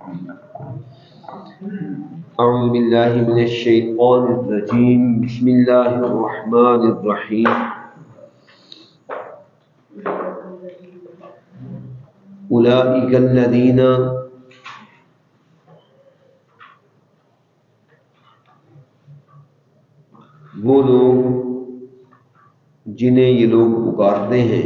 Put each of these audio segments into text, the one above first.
اعوذ باللہ من الشیطان الرجیم بسم اللہ الرحمن الرحیم اولئک الذین وہ لوگ جنہیں یہ لوگ پکارتے ہیں،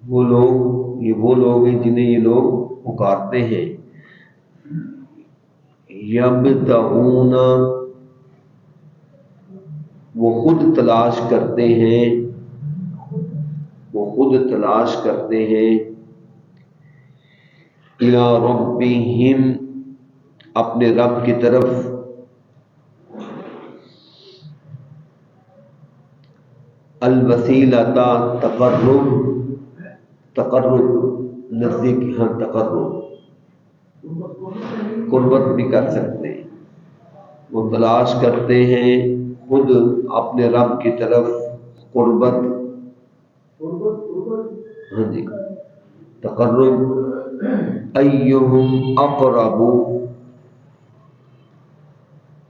وہ لوگ ہیں جنہیں یہ لوگ پکارتے ہیں، یبتغون وہ خود تلاش کرتے ہیں الی ربہم اپنے رب کی طرف، الوسیلۃ تقرب نزدیک، تقرب قربت بھی کر سکتے ہیں، وہ تلاش کرتے ہیں خود اپنے رب کی طرف قربت، جی تقرب، ایہم اقرب،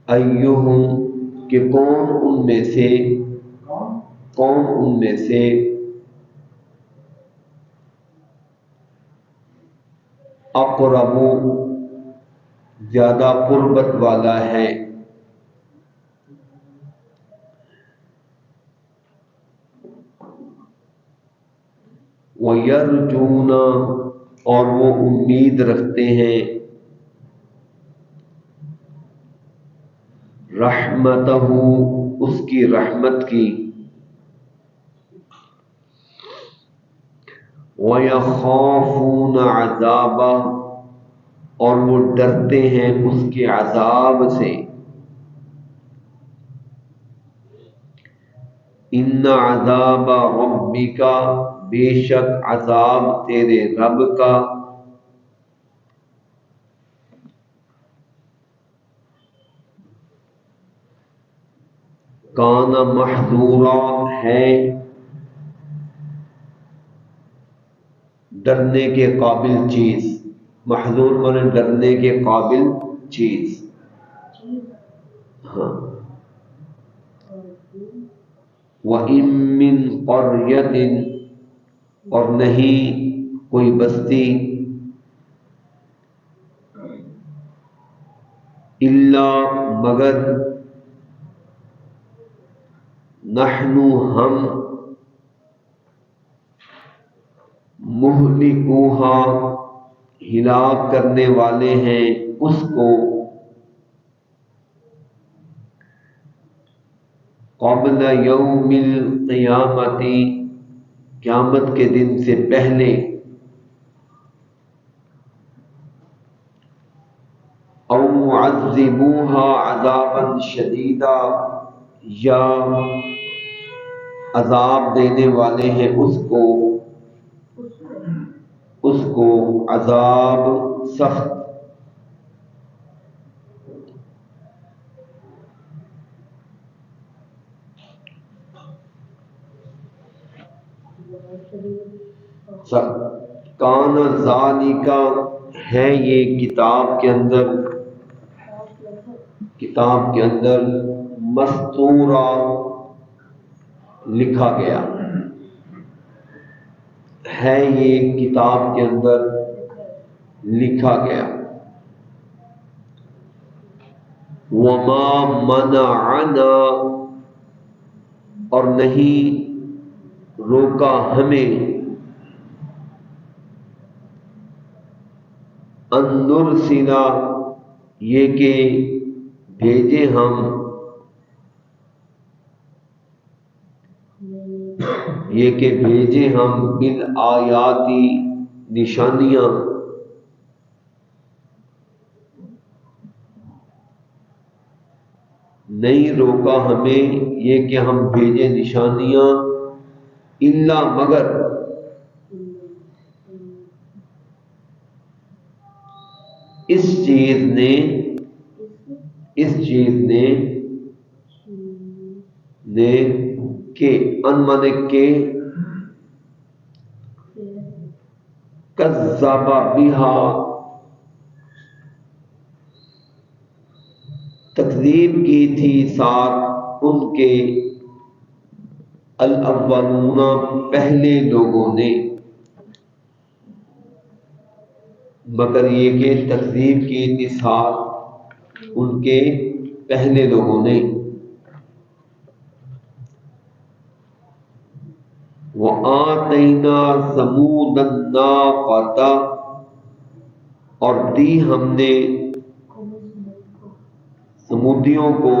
ایہم کہ کون ان میں سے اقرب زیادہ قربت والا ہے، وَيَرْجُونَ اور وہ امید رکھتے ہیں، رحمتہ اس کی رحمت کی، وَيَخَافُونَ عَذَابَهُ اور وہ ڈرتے ہیں اس کے عذاب سے، ان عذاب ربک بے شک عذاب تیرے رب کا، کان محذورا ہے ڈرنے کے قابل چیز، محذور مانے ڈرنے کے قابل چیز، ہاں، وَإِن مِّن قَرْيَةٍ اور نہیں کوئی بستی، الا مگر نحن ہم مہلکوہا ہلاک کرنے والے ہیں اس کو، قبل یوم القیامت قیامت کے دن سے پہلے، او معذبوہا عذابا شدیدا یا عذاب دینے والے ہیں اس کو عذاب سخت، کان ذالک ہے یہ کتاب کے اندر مستورا لکھا گیا ہے، یہ کتاب کے اندر لکھا گیا، وما منعنا اور نہیں روکا ہمیں، ان نرسل یہ کہ بھیجے ہم، بالآیاتی نشانیاں، نہیں روکا ہمیں یہ کہ ہم بھیجے نشانیاں، الا مگر اس چیز چیز نے کے انمانے کے کذب بہا تکذیب کی تھی ساتھ ان کے الاولون پہلے لوگوں نے، مگر یہ کہ تکذیب کی تھی ساتھ ان کے پہلے لوگوں نے۔ وَآتَيْنَا ثَمُودَ النَّاقَةَ اور دی ہم نے سمودیوں کو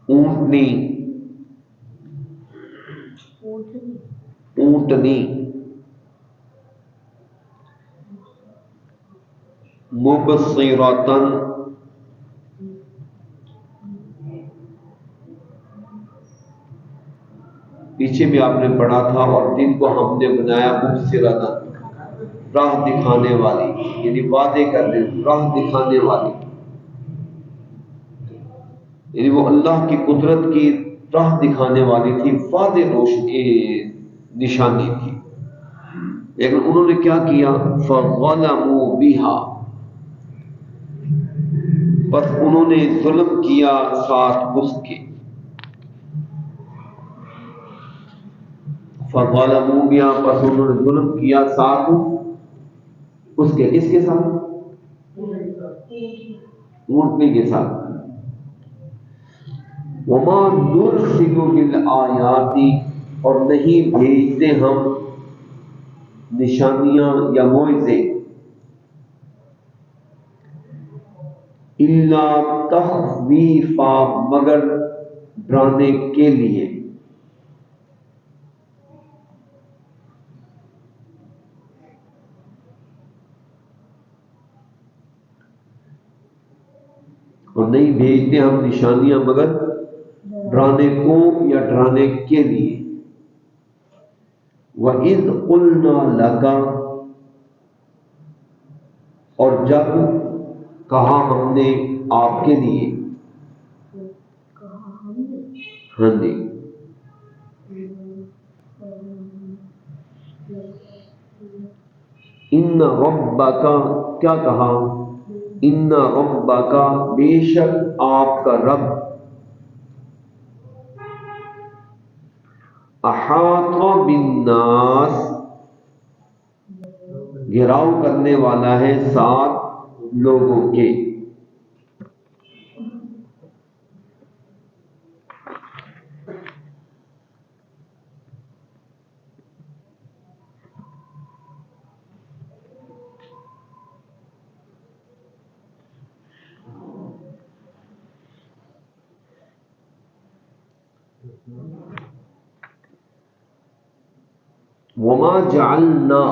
اونٹنی مبصرۃ پیچھے بھی آپ نے پڑھا تھا، اور دن کو ہم نے بنایا مبصرۃ راہ دکھانے والی، یعنی واضح کرنے راہ دکھانے والی، یعنی وہ اللہ کی قدرت کی راہ دکھانے والی تھی، واضح روشنی نشانی تھی۔ لیکن انہوں نے کیا کیا؟ فَظَلَمُوا بِهَا بس انہوں نے ظلم کیا ساتھ اس کے۔ فَظَلَمُوا بِهَا بس انہوں نے ظلم کیا ساتھ اس کے، کس کے ساتھ؟ اونٹنے کے ساتھ۔ وَمَا نُرْسِلُ بِالْآيَاتِ اور نہیں بھیجتے ہم نشانیاں یا معجزے، اِلَّا تَخْوِيفًا مگر ڈرانے کے لیے۔ اور نہیں بھیجتے ہم نشانیاں مگر ڈرانے کو یا ڈرانے کے لیے۔ وَإِذْ قُلْنَا لَكَ اور جب کہا ہم نے آپ کے لیے، ہاں جی، ان ربک کیا کہا؟ ان ربک بے شک آپ کا رب، احاط بالناس گھیراؤ کرنے والا ہے ساتھ لوگوں کے۔ وما جعلنا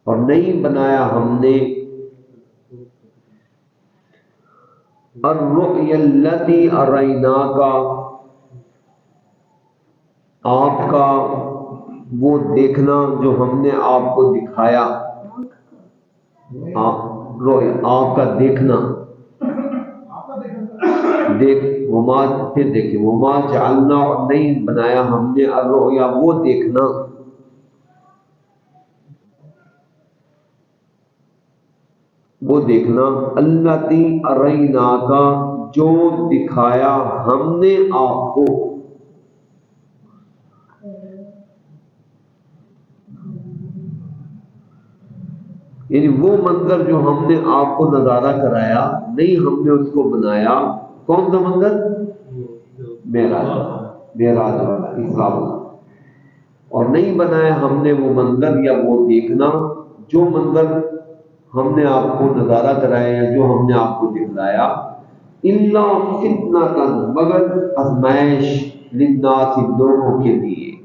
اور نہیں بنایا ہم نے الرؤیا التي اریناک آپ کا وہ دیکھنا جو ہم نے آپ کو دکھایا، رویا آپ کا دیکھنا، دیکھ وما پھر دیکھیں وما جعلنا اور نہیں بنایا ہم نے الرؤیا وہ دیکھنا، التی اریناک جو دکھایا ہم نے آپ کو، یعنی وہ منظر جو ہم نے آپ کو نظارہ کرایا، نہیں ہم نے اس کو بنایا۔ کون سا منظر؟ معراج والا، اسراء والا۔ اور نہیں بنایا ہم نے وہ منظر یا وہ دیکھنا جو منظر ہم نے آپ کو نظارہ کرایا یا جو ہم نے آپ کو دکھلایا، الا فتنۃ مگر آزمائش، للناس لوگوں کے لیے۔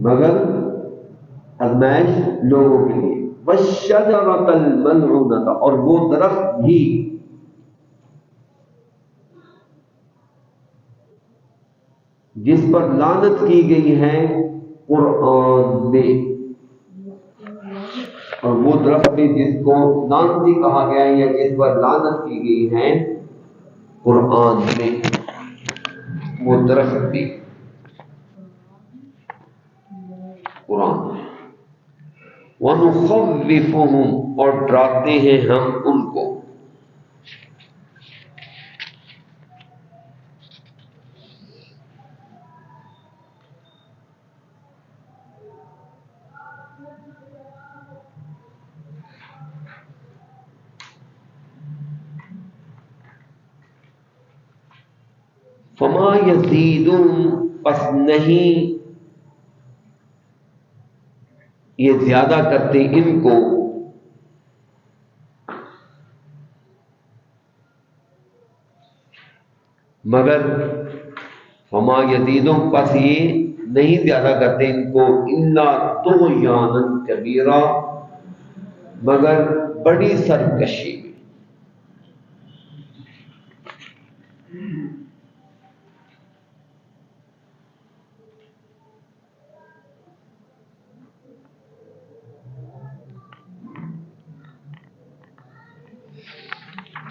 مگر آزمائش لوگوں کے لیے، والشجرۃ الملعونۃ، اور وہ درخت بھی جس پر لعنت کی گئی ہے قرآن میں، اور وہ درخت بھی جس کو لعنتی کہا گیا ہے یا جس پر لعنت کی گئی ہے قرآن میں، وہ درخت بھی قرآن میں۔ وَنُخَوِّفُهُمْ، اور ڈراتے ہیں ہم ان کو، فما یزیدون، پس نہیں یہ زیادہ کرتے ان کو، مگر فما یزیدون، پس یہ نہیں زیادہ کرتے ان کو، الا طغیانا کبیرا، مگر بڑی سرکشی میں۔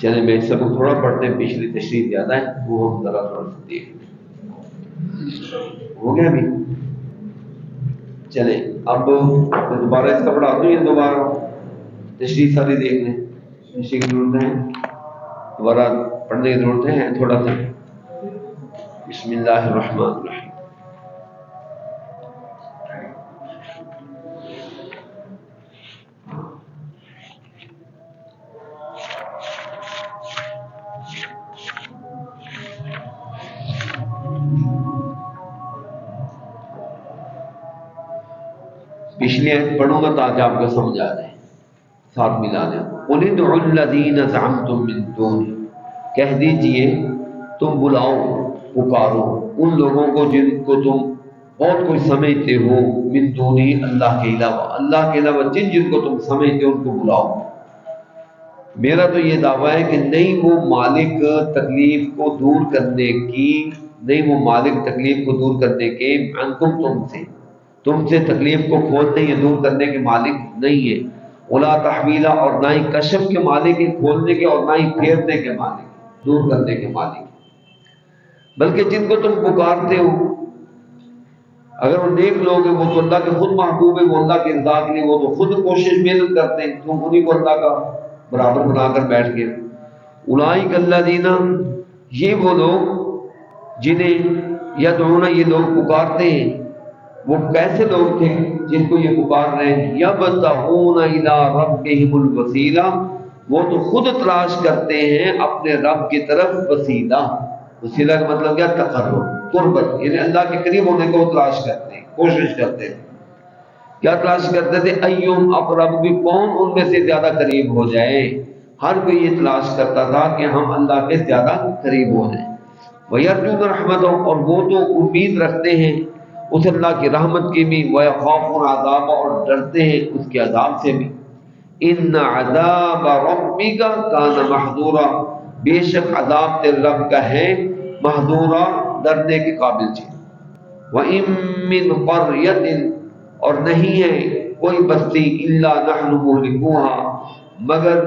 چلیں میں اس سب کو تھوڑا پڑھتے ہیں، پچھلی تشریح زیادہ ہے وہ ہم ذرا تھوڑا سا دیکھ لیں۔ ہو گیا ابھی؟ چلیں اب میں دوبارہ اس کا پڑھاتا ہوں، یہ دوبارہ تشریح ساری دیکھ لیں، تشریح کی ضرورت ہے، دوبارہ پڑھنے کی ضرورت ہے تھوڑا سا۔ بسم اللہ الرحمن الرحیم۔ پچھلی آیت پڑھوں گا تاکہ آپ کو سمجھ آ جائے، ساتھ ملا دیں۔ قُلِ ادْعُوا الَّذِينَ زَعَمْتُم مِّن دُونِهِ، کہہ دیجئے تم بلاؤ، پکارو ان لوگوں کو جن کو تم بہت کچھ سمجھتے ہو، من دونی، اللہ کے علاوہ، اللہ کے علاوہ جن جن کو تم سمجھتے ہو ان کو بلاؤ۔ میرا تو یہ دعویٰ ہے کہ نہیں وہ مالک تکلیف کو دور کرنے کی، نہیں وہ مالک تکلیف کو دور کرنے کے عنکم تم سے تکلیف کو کھولنے یا دور کرنے کے مالک نہیں ہے، ولا تحویلا، اور نہ ہی کشف کے مالک ہے کھولنے کے، اور نہ ہی پھیرنے کے مالک، دور کرنے کے مالک، بلکہ جن کو تم پکارتے ہو اگر وہ نیک لوگ ہیں، وہ تو اللہ کے خود محبوب ہیں، وہ اللہ کے رضا کے لیے وہ تو خود کوشش محنت کرتے ہیں، تم انہیں کو اللہ کا برابر بنا کر بیٹھ گئے۔ اولئک الذین، یہ وہ لوگ جنہیں یدعون، یہ لوگ پکارتے ہیں، وہ کیسے لوگ تھے جن کو یہ پکار رہے ہیں؟ یبتغون الی ربہم الوسیلہ، وہ تو خود تلاش کرتے ہیں اپنے رب کی طرف وسیلہ۔ وسیلہ کا مطلب کیا؟ تقرب، قربت، یعنی اللہ کے قریب ہونے کو وہ تلاش کرتے ہیں، کوشش کرتے ہیں۔ کیا تلاش کرتے تھے؟ ایہم اقرب، بھی کون ان میں سے زیادہ قریب ہو جائے، ہر کوئی یہ تلاش کرتا تھا کہ ہم اللہ کے زیادہ قریب ہو جائیں۔ وَيَرْجُونَ رَحْمَتَهُ، اور وہ تو امید رکھتے ہیں اس اللہ کی رحمت کی بھی، وَيَخَافُونَ عَذَابَهُ، اور ڈرتے ہیں اس کے عذاب سے بھی۔ إِنَّ عَذَابَ رَبِّكَ كَانَ مَحْذُورًا، بے شک عذاب تیرے رب کا ہے محذورا، ڈرنے کے قابل چیز۔ وَإِن مِّن قَرْيَةٍ، اور نہیں ہے کوئی بستی، إِلَّا نَحْنُ مُهْلِكُوهَا، مگر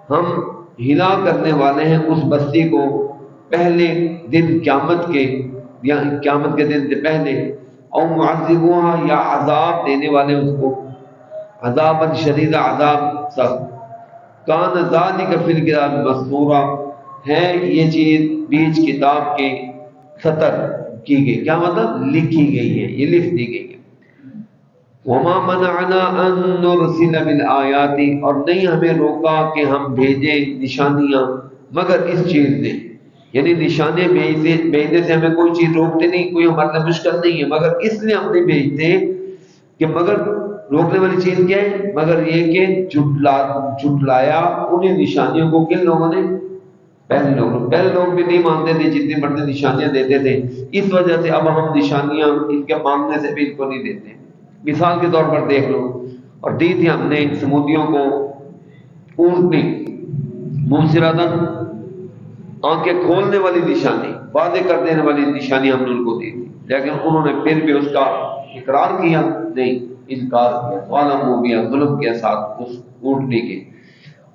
ہم ہلاک کرنے والے ہیں اس بستی کو پہلے دن قیامت کے، یا قیامت کے دن سے پہلے، او معذبوها، یا عذاب دینے والے اس کو، عذابا شدید، عذاب سخت۔ کان ذالک فی الکتاب مسطورا، ہے یہ چیز بیچ کتاب کے سطر کی گئی، کیا مطلب؟ لکھی گئی ہے، یہ لکھ دی گئی ہے۔ وما منعنا ان نرسل بالآیات، اور نہیں ہمیں روکا کہ ہم بھیجیں نشانیاں، مگر اس چیز نے، یعنی نشانے بھیجنے سے ہمیں کوئی چیز روکتے نہیں، کوئی ہمارے لیے مشکل نہیں ہے، مگر اس لیے ہم نہیں بھیجتے کہ مگر روکنے والی چیز کیا ہے؟ مگر یہ کہ جھٹلایا انہیں نشانیوں کو کن لوگوں نے؟ پہلے لوگ بھی نہیں مانتے تھے، جتنی مرضی نشانیاں دیتے تھے، اس وجہ سے اب ہم نشانیاں ان کے مانگنے سے بھی ان کو نہیں دیتے۔ مثال کے طور پر دیکھ لو، اور دی تھی ہم نے سمودیوں کو اونٹنی مبصراتن، آنکھیں کھولنے والی نشانی، واضح کر دینے والی نشانی ہم نے ان کو دی تھی، لیکن انہوں نے پھر بھی اس کا اقرار کیا نہیں، انکار کیا، ظالموا بہا، ظلم کے ساتھ اس اونٹنی کے۔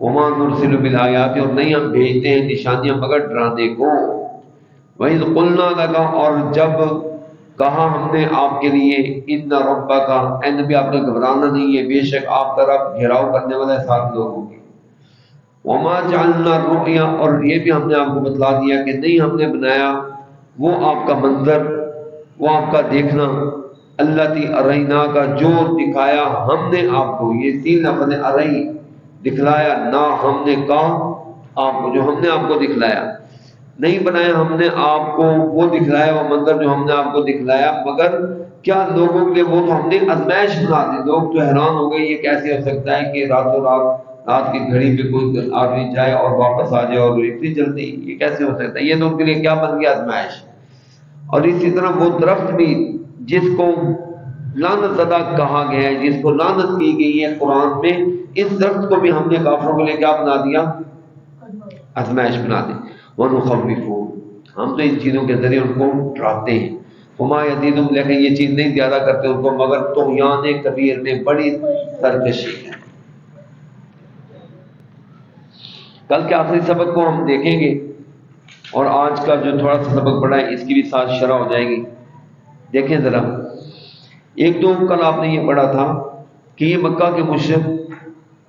وما نرسل بالآیات، اور نہیں ہم بھیجتے ہیں نشانیاں مگر ڈرانے کو۔ وَإِذْ قُلْنَا لَكَ، اور جب کہا ہم نے آپ کے لیے، ان ربک، اے نبی آپ نے گھبرانا نہیں ہے، بے شک آپ کا رب گھیراؤ کرنے والا ہے ساتھ لوگوں کی۔ وما جعلنا الرؤیا، اور یہ بھی ہم نے آپ کو بتلا دیا کہ نہیں ہم نے بنایا وہ آپ کا منظر، وہ آپ کا دیکھنا، التی ارئینا کا، جو دکھایا ہم نے آپ کو، یہ تین لفظ ارئی، دکھلایا، نہ ہم نے کہا آپ کو، جو ہم نے آپ کو دکھلایا، نہیں بنایا ہم نے آپ کو وہ دکھلایا، وہ منظر جو ہم نے آپ کو دکھلایا، مگر کیا لوگوں کے لیے وہ تو ہم نے آزمائش بنا دی۔ لوگ تو حیران ہو گئے یہ کیسے ہو سکتا ہے کہ راتوں رات کی گھڑی پہ کوئی آدمی جائے اور واپس آ جائے اور اتنی جلدی، یہ کیسے ہو سکتا ہے؟ یہ تو ان کے لیے کیا بن گیا؟ آزمائش۔ اور اسی طرح وہ درخت بھی جس کو لعنت زدہ کہا گیا ہے، جس کو لعنت کی گئی ہے قرآن میں، اس درخت کو بھی ہم نے کافروں کے لیے کیا بنا دیا؟ آزمائش بنا دی۔ وَنُخَوِّفُهُمْ، ہم تو ان چیزوں کے ذریعے ان کو ڈراتے ہیں۔ وَمَا يَزِيدُهُمْ، لیکن یہ چیز نہیں زیادہ کرتے ان کو مگر طغیان کبیر میں، بڑی سرکشی ہے۔ کل کے آخری سبق کو ہم دیکھیں گے، اور آج کا جو تھوڑا سا سبق پڑھا ہے اس کی بھی ساتھ شرح ہو جائے گی۔ دیکھیں ذرا، ایک تو کل آپ نے یہ پڑھا تھا کہ یہ مکہ کے مشرک،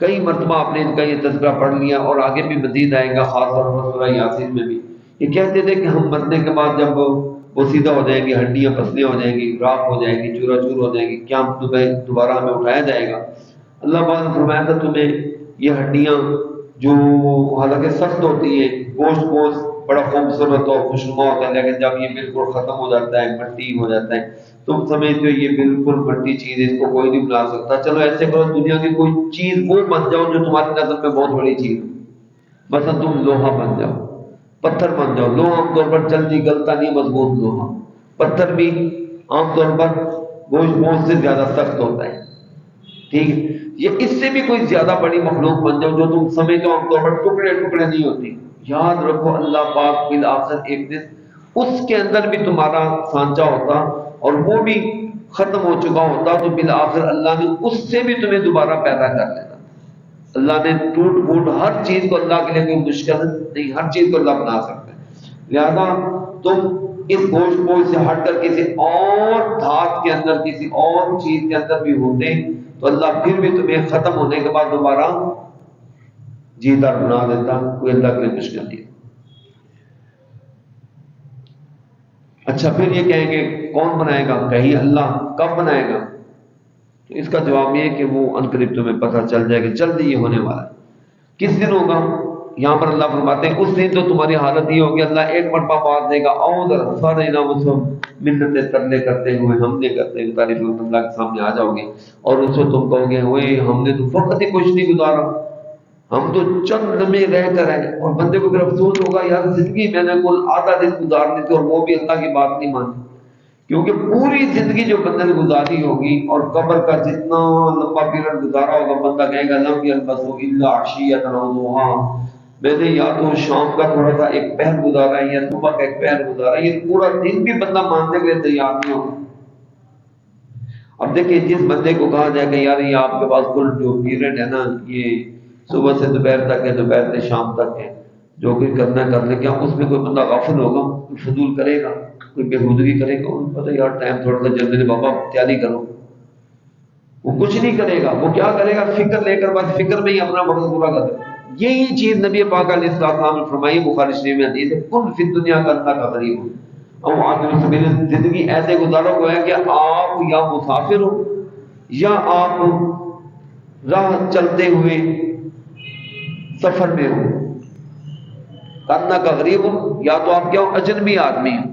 کئی مرتبہ آپ نے ان کا یہ تذکرہ پڑھ لیا اور آگے بھی مزید آئے گا، خاص طور پر سورہ یاسین میں بھی یہ کہتے تھے کہ ہم مرنے کے بعد جب وہ سیدھا ہو جائیں گے، ہڈیاں پسلیاں ہو جائیں گی، راکھ ہو جائے گی، چورا چور ہو جائیں گی، کیا دوبارہ ہمیں اٹھایا جائے گا؟ اللہ پاک نے فرمایا تھا تمہیں یہ ہڈیاں جو حالانکہ سخت ہوتی ہے، گوشت بڑا خوبصورت اور خوشنما ہوتا ہے، لیکن جب یہ بالکل ختم ہو جاتا ہے، مٹی ہو جاتا ہے، تم سمجھتے ہو یہ بالکل مٹی چیز ہے، اس کو کوئی نہیں بنا سکتا، چلو ایسے کرو دنیا کی کوئی چیز وہ بن جاؤ جو تمہاری نظر میں بہت بڑی چیز ہے، مثلا تم لوہا بن جاؤ، پتھر بن جاؤ۔ لوہا عام طور پر جلدی گلتا نہیں، مضبوط لوہا، پتھر بھی عام طور پر گوشت سے زیادہ سخت ہوتا ہے، ٹھیک ہے؟ یہ اس سے بھی کوئی زیادہ بڑی مخلوق بن جاؤ جو تم سمجھتے ہو عام طور پر ٹکڑے ٹکڑے نہیں ہوتی، یاد رکھو اللہ پاک بالآخر ایک دن اس کے اندر بھی تمہارا سانچہ ہوتا اور وہ بھی ختم ہو چکا ہوتا، تو بالآخر اللہ نے اس سے بھی تمہیں دوبارہ پیدا کر لینا۔ اللہ نے ٹوٹ پھوٹ ہر چیز کو، اللہ کے لیے کوئی مشکل نہیں، ہر چیز کو اللہ بنا سکتا ہے۔ لہذا تم اس گوشت پوش سے ہٹ کر کسی اور دھات کے اندر، کسی اور چیز کے اندر بھی ہوتے تو اللہ پھر بھی تمہیں ختم ہونے کے بعد دوبارہ جیتا بنا دیتا، کوئی اللہ کے لیے مشکل نہیں۔ اچھا، پھر یہ کہیں گے کون بنائے گا؟ کہیں اللہ، کب بنائے گا؟ تو اس کا جواب یہ ہے کہ وہ عنقریب تمہیں پتہ چل جائے کہ جلدی یہ ہونے والا ہے۔ کس دن ہوگا؟ یہاں پر اللہ فرماتے ہیں اس دن تو تمہاری حالت یہ ہوگی، اللہ ایک مرتبہ مار دے گا، اور سارے منتیں ترلے کرتے ہوئے، ہم نے کرتے ہوئے تعریف اللہ کے سامنے آ جاؤ گے، اور اس کو تم کہو گے ہوئے ہم نے تو فقط ہی کچھ نہیں گزارا، ہم تو چند لمحے رہ کر ہیں۔ اور بندے کو پھر افسوس ہوگا، یار زندگی میں نے کل آدھا دن گزارنی تھی اور وہ بھی اللہ کی بات نہیں مانی، کیونکہ پوری زندگی جو بندے نے گزاری ہوگی اور قبر کا جتنا لمبا پیریڈ گزارا ہوگا، بندہ کہے گا لم یلبثوا الا عشیۃ او ضحاها، میں نے یا تو شام کا تھوڑا سا ایک پہر گزارا ہے یا صبح کا ایک پہر گزارا، یہ پورا دن بھی بندہ ماننے کے لیے تیار نہیں ہوگا۔ اب دیکھیں جس بندے کو کہا جائے کہ یار یہ آپ کے پاس کل جو پیریڈ ہے نا، یہ صبح سے دوپہر تک ہے، دوپہر سے شام تک ہے، جو کوئی کرنا کر لے، کیا اس میں کوئی بندہ غافل ہوگا؟ کوئی فضول کرے گا، کوئی بےہودگی کرے گا؟ انہوں پتہ یار ٹائم تھوڑا سا جلدی بابا تیاری کرو، وہ کچھ نہیں کرے گا۔ وہ کیا کرے گا؟ فکر لے کر بس فکر میں ہی اپنا وقت پورا کر دے۔ یہی چیز نبی پاک علیہ السلام نے فرمائی، بخاری شریف میں حدیث ہے، کن فی الدنیا کا اللہ کا غریب ہو، اور آپ زندگی ایسے گزارو گویا کہ آپ یا مسافر ہو یا آپ راہ چلتے ہوئے سفر میں ہو، اللہ کا غریب ہو، یا تو آپ کیا ہو؟ اجنبی آدمی ہو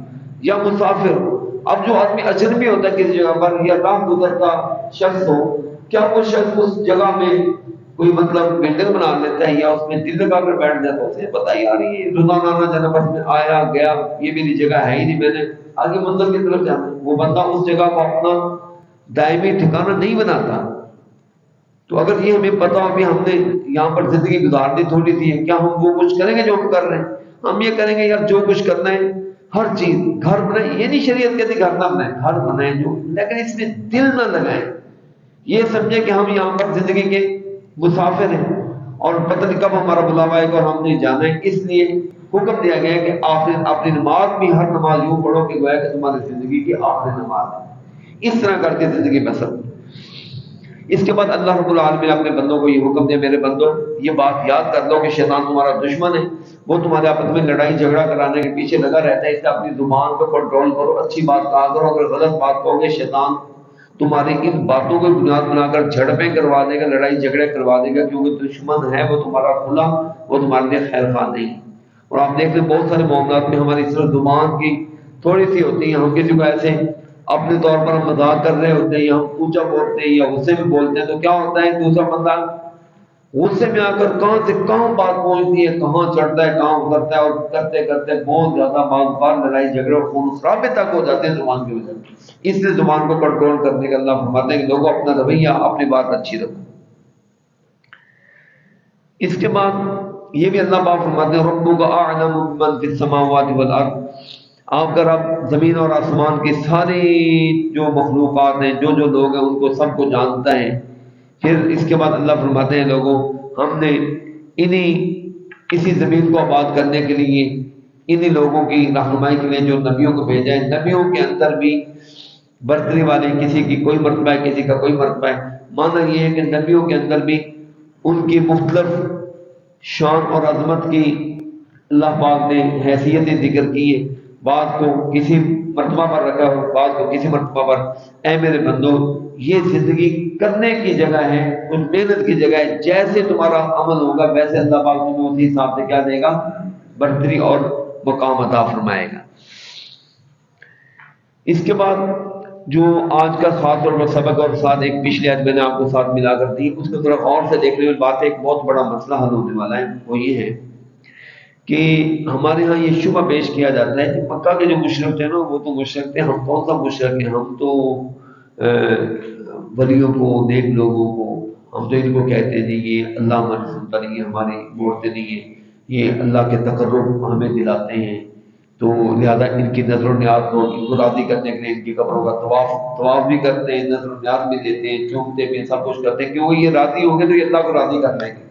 یا مسافر ہو۔ اب جو آدمی اجنبی ہوتا ہے کسی جگہ پر یا راہ گزرتا شخص ہو، کیا وہ شخص اس جگہ میں کوئی مطلب بلڈنگ بنا لیتا ہے یا اس میں دل لگا کر بیٹھ جاتا ہے؟ اسے پتا یار یہ روزانہ جناب میں آیا گیا، یہ میری جگہ ہے ہی نہیں، میں نے آگے منزل کی طرف جانا ہے۔ وہ بندہ اس جگہ کو اپنا دائمی ٹھکانہ نہیں بناتا۔ تو اگر یہ ہمیں پتا ہو کہ ہم نے یہاں پر زندگی گزارنی تھوڑی سی ہے، کیا ہم وہ کچھ کریں گے جو ہم کر رہے ہیں؟ ہم یہ کریں گے یار جو کچھ کرنا ہے ہر چیز گھر بنائیں، یہ نہیں شریعت کہتی گھر نہ بنائیں، گھر بنائیں جو، لیکن اس میں دل نہ لگائیں، یہ سمجھے کہ ہم یہاں پر زندگی کے مسافر ہیں اور پتہ نہیں کب ہمارا بلاوا ہے اور ہم نہیں جانا ہے۔ اس لیے حکم دیا گیا ہے کہ آخر اپنی نماز بھی ہر نماز یوں پڑھو کہ گویا کہ تمہاری زندگی کی آخری نماز ہے، اس طرح کر کے زندگی بسر۔ اس کے بعد اللہ رب العالمین نے اپنے بندوں کو یہ حکم دیا، میرے بندوں یہ بات یاد کر لو کہ شیطان تمہارا دشمن ہے، وہ تمہارے آپس میں لڑائی جھگڑا کرانے کے پیچھے لگا رہتا ہے، اس سے اپنی زبان کو کنٹرول کرو، اچھی بات کہا کرو، اگر غلط بات کہو گے شیطان تمہاری ان باتوں کو بنیاد بنا کر جھڑپیں کروا دے گا، لڑائی جھگڑے کروا دے گا، کیونکہ دشمن ہے وہ تمہارا کھلا، وہ تمہارے لیے خیر خواہ نہیں۔ اور آپ دیکھ لیں بہت سارے معاملات میں ہماری صرف زبان کی تھوڑی سی ہوتی ہے، ہم کسی کو ایسے اپنے طور پر ہم مذاق کر رہے ہوتے ہیں یا ہم اونچا بولتے ہیں یا غصے میں بولتے ہیں، تو کیا ہوتا ہے دوسرا بندہ غصے میں آ کر کہاں سے کہاں بات پہنچتی ہے، کہاں چڑھتا ہے کہاں اترتا ہے، اور کرتے کرتے بہت زیادہ بار لڑائی جھگڑے اور خون خرابے تک ہو جاتے ہیں زبان کی وجہ سے۔ اس لیے زبان کو کنٹرول کرنے کا اللہ فرماتے ہیں کہ لوگوں اپنا رویہ اپنی بات اچھی رکھو۔ اس کے بعد یہ بھی اللہ پاک فرماتے ہیں ربک اعلم بمن فی السماوات والارض، آپ کا رب زمین اور آسمان کی ساری جو مخلوقات ہیں، جو جو لوگ ہیں ان کو سب کو جانتا ہے۔ پھر اس کے بعد اللہ فرماتے ہیں لوگوں ہم نے اسی زمین کو آباد کرنے کے لیے انہی لوگوں کی رہنمائی کے لیے جو نبیوں کو بھیجا ہے، نبیوں کے اندر بھی برتری والے، کسی کی کوئی مرتبہ ہے کسی کا کوئی مرتبہ ہے۔ معنی یہ ہے کہ نبیوں کے اندر بھی ان کی مختلف شان اور عظمت کی اللہ پاک نے حیثیتیں ذکر کی ہے، بعض کو کسی مرتبہ پر رکھا ہو، بعض کو کسی مرتبہ پر۔ اے میرے بندو یہ زندگی کرنے کی جگہ ہے، کچھ محنت کی جگہ ہے، جیسے تمہارا عمل ہوگا ویسے اللہ پاک تمہیں اسی حساب سے کیا دے گا، برتری اور مقام عطا فرمائے گا۔ اس کے بعد جو آج کا خاص طور پر سبق اور ساتھ ایک پچھلے آج میں نے آپ کو ساتھ ملا کر دی، اس کو ذرا غور سے دیکھنے والی بات ہے، ایک بہت بڑا مسئلہ حل ہونے والا ہے، وہ یہ ہے کہ ہمارے ہاں یہ شبہ پیش کیا جاتا ہے کہ مکہ کے جو مشرک تھے نا وہ تو مشرک تھے، ہم کون سا مشرک ہیں، ہم تو ولیوں کو، نیک لوگوں کو، ہم تو ان کو کہتے ہیں یہ اللہ ہماری سنتا نہیں ہے، ہماری بولتے نہیں ہے، یہ اللہ کے تقرب ہمیں دلاتے ہیں، تو لہذا ان کی نظر و نیاز کو ان کو راضی کرنے کے لیے ان کی قبروں کا طواف بھی کرتے ہیں، نظر و نیاز بھی دیتے ہیں، چومتے بھی، سب کچھ کرتے ہیں، کیونکہ یہ راضی ہوں گے تو یہ اللہ کو راضی کر لیں گے۔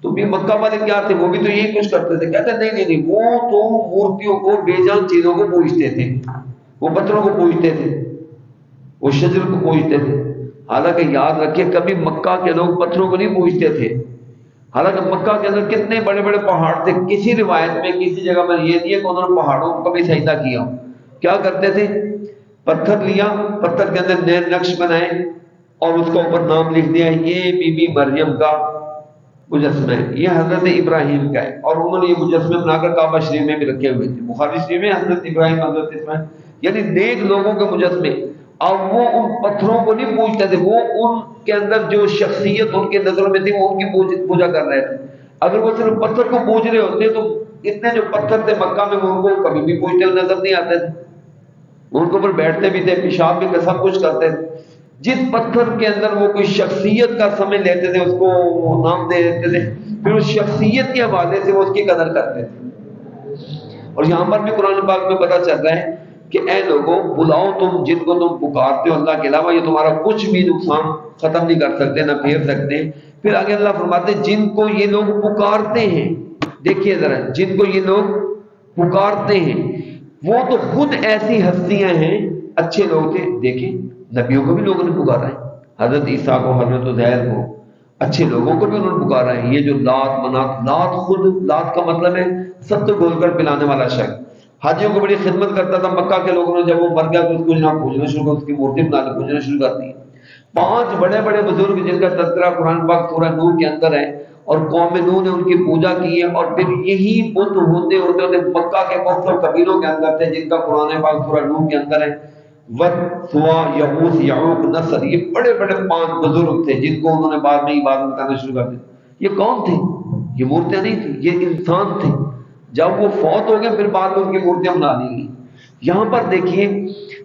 تو بھی مکہ والے کیا تھے، وہ بھی تو یہی کچھ کرتے تھے، کہتے نہیں نہیں نہیں، وہ تو مورتیوں کو، بے جان چیزوں کو پوجتے تھے، وہ پتھروں کو پوجتے تھے، وہ شجر کو پوجتے تھے۔ حالانکہ یاد رکھیے کبھی مکہ کے لوگ پتھروں کو نہیں پوجتے تھے، حالانکہ مکہ کے اندر کتنے بڑے بڑے پہاڑ تھے، کسی روایت میں کسی جگہ میں یہ نہیں ہے کہ انہوں نے پہاڑوں کو کبھی سجدہ کیا۔ کیا کرتے تھے، پتھر لیا، پتھر کے اندر نئے نقش بنائے اور اس کا اوپر نام لکھ دیا یہ بی بی مریم کا مجسمہ ہے، یہ حضرت ابراہیم کا ہے، اور انہوں نے یہ مجسمے بنا کر کعبہ شریف میں بھی رکھے ہوئے تھے، بخاری شریف میں حضرت ابراہیم حضرت اسماعیل، یعنی نیک لوگوں کے مجسمے۔ اب وہ ان پتھروں کو نہیں پوجتے تھے، وہ ان کے اندر جو شخصیت ان کے نظر میں تھی وہ ان کی پوجا کر رہے تھے۔ اگر وہ صرف پتھر کو پوج رہے ہوتے تو اتنے جو پتھر تھے مکہ میں وہ ان کو کبھی بھی پوجتے ہوئے نظر نہیں آتے تھے، وہ ان کے اوپر بیٹھتے بھی تھے، پیشاب بھی تھے، سب کچھ کرتے تھے۔ جس پتھر کے اندر وہ کوئی شخصیت کا سمجھ لیتے تھے اس کو وہ نام دے دیتے تھے، پھر اس شخصیت کے حوالے سے وہ اس کی قدر کرتے تھے۔ اور یہاں پر بھی قرآن پاک میں پتہ چل رہا ہے کہ اے لوگوں بلاؤ تم جن کو تم پکارتے ہو اللہ کے علاوہ، یہ تمہارا کچھ بھی نقصان ختم نہیں کر سکتے، نہ پھیر سکتے۔ پھر آگے اللہ فرماتے ہیں جن کو یہ لوگ پکارتے ہیں، دیکھیے ذرا، جن کو یہ لوگ پکارتے ہیں وہ تو خود ایسی ہستیاں ہیں، اچھے لوگ تھے۔ دیکھیں نبیوں کو بھی لوگوں نے پکارا ہے، حضرت عیسیٰ کو، حضرت عزیر کو، اچھے لوگوں کو بھی انہوں نے پکارا ہے۔ یہ جو لات منات، لات خود، لات کا مطلب ہے سب تو گھول کر پلانے والا شخص، حاجیوں کو بڑی خدمت کرتا تھا۔ مکہ کے لوگوں نے جب وہ مر گیا تو اس کو جناب پوجنا شروع کر، اس کی مورتی بنا کے پوجنا شروع کر دی۔ 5 بڑے بڑے بزرگ جن کا تذکرہ قرآن پاک سورہ نور کے اندر ہے، اور قوم نوح نے ان کی پوجا کی ہے، اور پھر یہی بت ہوتے ہوتے ہوتے مکہ کے مختلف قبیلوں کے اندر تھے جن کا قرآن پاک سورہ نور کے اندر ہے، ود، سوا، یغوث، یعوق، نصر، یہ بڑے بڑے 5 بزرگ تھے جن کو انہوں نے بعد میں عبادت کرنا شروع کر دی۔ یہ کون تھے؟ یہ مورتیاں نہیں تھیں، یہ انسان تھے۔ جب وہ فوت ہو گئے پھر بعد میں ان کی مورتیاں بنا لی گئی۔ یہاں پر دیکھیے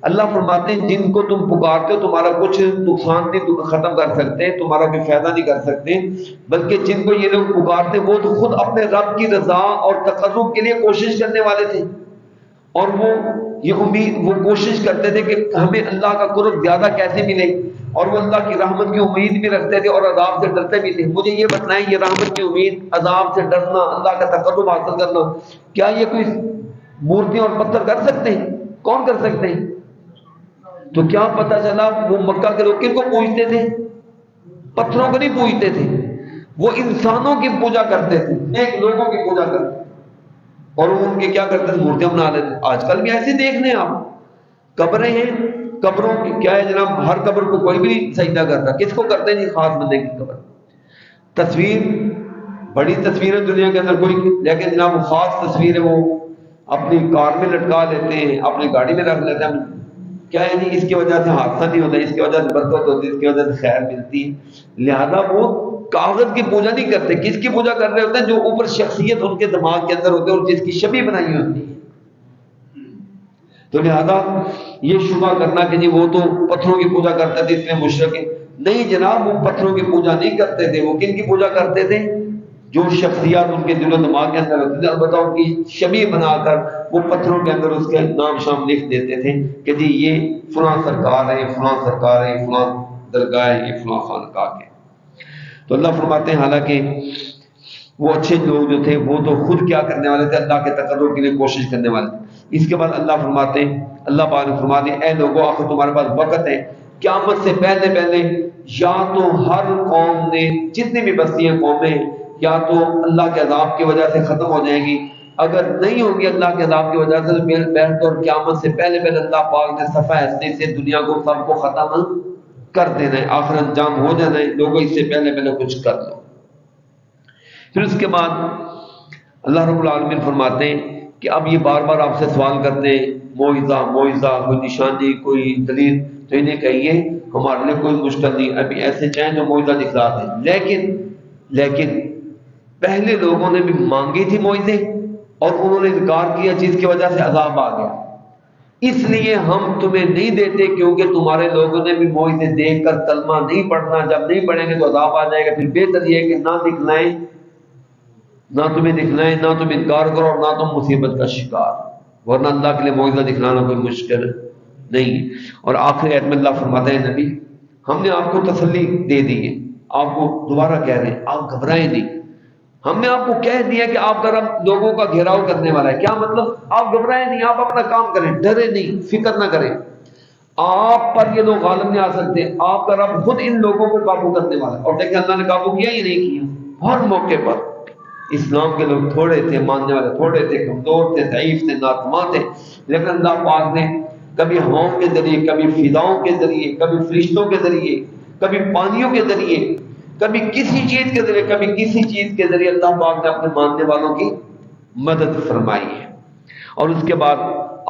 اللہ فرماتے ہیں جن کو تم پکارتے ہو تمہارا کچھ نقصان نہیں ختم کر سکتے، تمہارا کوئی فائدہ نہیں کر سکتے، بلکہ جن کو یہ لوگ پکارتے وہ تو خود اپنے رب کی رضا اور تقرب کے لیے کوشش کرنے والے تھے، اور وہ کوشش کرتے تھے کہ ہمیں اللہ کا قرب زیادہ کیسے ملے، اور وہ اللہ کی رحمت کی امید بھی رکھتے تھے اور عذاب سے ڈرتے بھی تھے۔ مجھے یہ بتائیں، یہ رحمت کی امید، عذاب سے ڈرنا، اللہ کا تقرب حاصل کرنا، کیا یہ کوئی مورتیاں اور پتھر کر سکتے ہیں؟ کون کر سکتے ہیں؟ تو کیا پتہ چلا وہ مکہ کے لوگ کن کو پوجتے تھے؟ پتھروں کو نہیں پوجتے تھے، وہ انسانوں کی پوجا کرتے تھے، نیک لوگوں کی پوجا کرتے تھے، اور وہ ان کے کیا کرتے تھے؟ مورتیاں بنا لیتے۔ آج کل بھی ایسے دیکھ لیں آپ، قبریں ہیں، قبروں کی کیا ہے جناب، ہر قبر کو کوئی بھی نہیں سجدہ کرتا، کس کو کرتے ہیں جی؟ خاص بندے کی قبر۔ تصویر، بڑی تصویریں دنیا کے اندر کوئی، لیکن جناب خاص تصویر ہے وہ اپنی کار میں لٹکا لیتے ہیں، اپنی گاڑی میں رکھ لیتے ہیں، کیا ہے جی؟ اس کی وجہ سے حادثہ نہیں ہوتا، اس کی وجہ سے برکت ہوتی ہے، اس کی وجہ سے خیر ملتی ہے۔ لہذا وہ کاغذ کی پوجا نہیں کرتے، کس کی پوجا کر رہے ہوتے ہیں؟ جو اوپر شخصیت ان کے دماغ کے اندر ہوتی ہے اور جس کی شبیہ بنائی ہوتی ہے۔ تو لہذا یہ شبہ کرنا کہ جی وہ تو پتھروں کی پوجا کرتے تھے اس میں مشرک ہے، نہیں جناب، وہ پتھروں کی پوجا نہیں کرتے تھے، وہ کن کی پوجا کرتے تھے؟ جو شخصیات ان کے دل و دماغ کے اندر ہوتی تھی، البتہ ان کی شبیہ بنا کر وہ پتھروں کے اندر اس کے نام شام لکھ دیتے تھے کہ جی یہ فلاں سرکار ہے، فلاں سرکار ہے، فلاں درگاہ ہے، یہ فلاں خانقاہ ہے۔ تو اللہ فرماتے ہیں حالانکہ وہ اچھے لوگ جو تھے وہ تو خود کیا کرنے والے تھے؟ اللہ کے تقرب کے لیے کوشش کرنے والے تھے۔ اس کے بعد اللہ فرماتے ہیں، اللہ پاک نے فرما دیا، اے لوگوں آخر تمہارے پاس وقت ہے، قیامت سے پہلے پہلے یا تو ہر قوم نے، جتنی بھی بستیاں قومیں، یا تو اللہ کے عذاب کی وجہ سے ختم ہو جائیں گی، اگر نہیں ہوگی اللہ کے عذاب کی وجہ سے تو بہتر قیامت سے پہلے پہلے اللہ پاک نے صفحہ ہستی سے دنیا کو سب کو ختم کر دینا ہے، آخر انجام ہو جانا ہے، لوگوں اس سے پہلے پہلے کچھ کر لو۔ پھر اس کے بعد اللہ رب العالمین فرماتے ہیں کہ اب یہ بار بار آپ سے سوال کرتے ہیں، معجزہ، کوئی نشانی، کوئی دلیل، تو انہیں کہیے ہمارے لیے کوئی مشکل نہیں، ابھی ایسے چاہیں جو معجزہ دکھلا دیں، لیکن پہلے لوگوں نے بھی مانگی تھی معجزے اور انہوں نے انکار کیا، جس کی وجہ سے عذاب آ گیا، اس لیے ہم تمہیں نہیں دیتے، کیونکہ تمہارے لوگوں نے بھی معجزے دیکھ کر کلمہ نہیں پڑھنا، جب نہیں پڑھیں گے تو عذاب آ جائے گا۔ پھر بہتر یہ ہے کہ نہ دکھلائیں، نہ تمہیں دکھلائیں، نہ تم انکار کرو اور نہ تم مصیبت کا شکار، ورنہ اللہ کے لیے معجزہ دکھلانا کوئی مشکل نہیں ہے۔ اور آخری آیت میں اللہ فرماتا ہے، نبی ہم نے آپ کو تسلی دے دی ہے، آپ کو دوبارہ کہہ رہے ہیں آپ گھبرائیں نہیں، ہم نے آپ کو کہہ دیا کہ آپ کا رب لوگوں کا گھیراؤ کرنے والا ہے۔ کیا مطلب؟ آپ گھبرائیں نہیں، آپ اپنا کام کریں، ڈرے نہیں، فکر نہ کریں، آپ پر یہ لوگ غالب نہیں آ سکتے، آپ کا رب خود ان لوگوں کو قابو کرنے والا ہے۔ اور دیکھیں اللہ نے قابو کیا ہی نہیں کیا، ہر موقع پر اسلام کے لوگ تھوڑے تھے، ماننے والے تھوڑے تھے، کمزور تھے، ضعیف تھے، ناتواں تھے، لیکن اللہ پاک نے کبھی ہواؤں کے ذریعے، کبھی فضاؤں کے ذریعے، کبھی فرشتوں کے ذریعے، کبھی پانیوں کے ذریعے، کبھی کسی چیز کے ذریعے، کبھی کسی چیز کے ذریعے اللہ پاک نے اپنے ماننے والوں کی مدد فرمائی ہے۔ اور اس کے بعد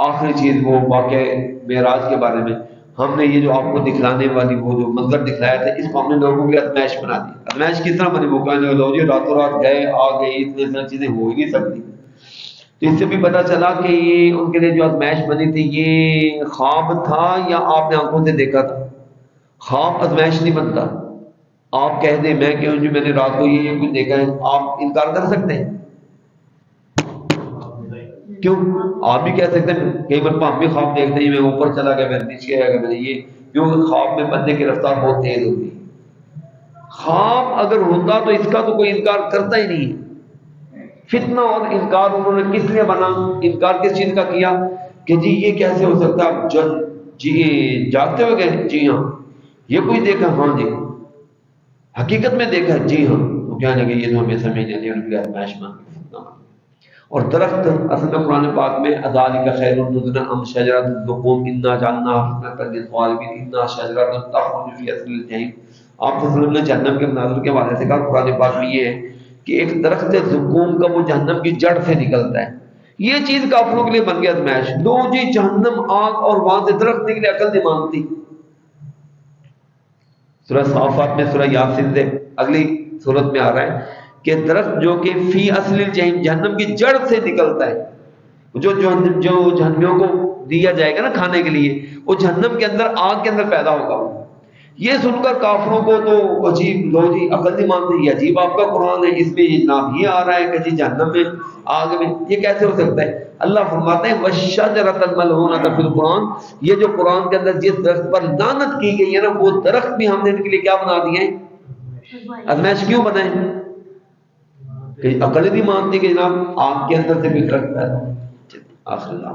آخری چیز وہ واقعہ معراج کے بارے میں، ہم نے یہ جو آپ کو دکھلانے والی وہ جو منظر دکھلایا تھا، اس کو ہم نے لوگوں کی ازمائش بنا دی۔ ازمائش کس طرح بنی؟ وہ کہنے لوگ جی راتوں رات گئے آ گئے، اتنے ساری چیزیں ہو ہی نہیں سکتی۔ تو اس سے بھی پتہ چلا کہ یہ ان کے لیے جو ازمائش بنی تھی یہ خواب تھا یا آپ نے آنکھوں سے دیکھا تھا۔ خواب ازمائش نہیں بنتا، آپ کہہ دیں میں کہوں جی میں نے رات کو یہ کچھ دیکھا ہے، آپ انکار کر سکتے ہیں؟ کیوں؟ آپ بھی کہہ سکتے ہیں کئی مرتبہ ہم بھی خواب دیکھتے ہیں، میں اوپر چلا گیا، میں نیچے آیا گیا، میں نے یہ، کیونکہ خواب میں بندے کی رفتار بہت تیز ہوتی ہے۔ خواب اگر ہوتا تو اس کا تو کوئی انکار کرتا ہی نہیں ہے۔ فتنہ اور انکار انہوں نے کس لیے بنا؟ انکار کس چیز کا کیا کہ جی یہ کیسے ہو سکتا ہے؟ جی جاگتے ہوئے گئے؟ جی ہاں۔ یہ کوئی دیکھا؟ ہاں جی۔ حقیقت میں دیکھا؟ جی ہاں۔ تو کیا لگے یہ تو ہمیں سمجھ نہیں آتی، ان کی ازمائش مان کے فتنہ مان۔ اور درخت اصل میں قرآن پاک میں ذالک خیر نزلا ام شجرۃ الزقوم انا جعلناها فتنۃ للظالمین انها شجرۃ تخرج فی اصل الجحیم۔ آپ صلی اللہ علیہ وسلم نے جہنم کے مناظر کے حوالے سے کہا قرآن پاک میں یہ ہے کہ ایک درخت زقوم کا وہ جہنم کی جڑ سے نکلتا ہے۔ یہ چیز کافروں کے لیے بن گیا ازمائش، لو جی جہنم آگ اور وہاں سے درخت نکلے، عقل نہیں مانتی۔ سورہ صافات میں، سورہ یاسین سے اگلی سورت میں آ رہا ہے کہ درخت جو کہ فی اصل الجحیم، جہنم کی جڑ سے نکلتا ہے، جو جہنمیوں کو دیا جائے گا نا کھانے کے لیے، وہ جہنم کے اندر آگ کے اندر پیدا ہوگا۔ یہ سن کر کافروں کو تو عجیب، لو جی عقل نہیں مانتے، یہ عجیب آپ کا قرآن ہے، اس میں یہ نام ہی آ رہا ہے کہ جی جہنم میں آگ میں، یہ کیسے ہو سکتا ہے؟ اللہ فرماتے ہیں وَالشَّجَرَةَ الْمَلْعُونَةَ فِي الْقُرْآنِ، یہ جو قرآن کے اندر جس درخت پر لعنت کی گئی ہے نا، وہ درخت بھی ہم نے ان کے لیے کیا بنا دیے ہیں؟ ازمائش کیوں بنائے؟ کہ عقل نہیں مانتی کہ جناب آگ کے اندر سے بھی درخت پیدا ہو۔ آخر اللہ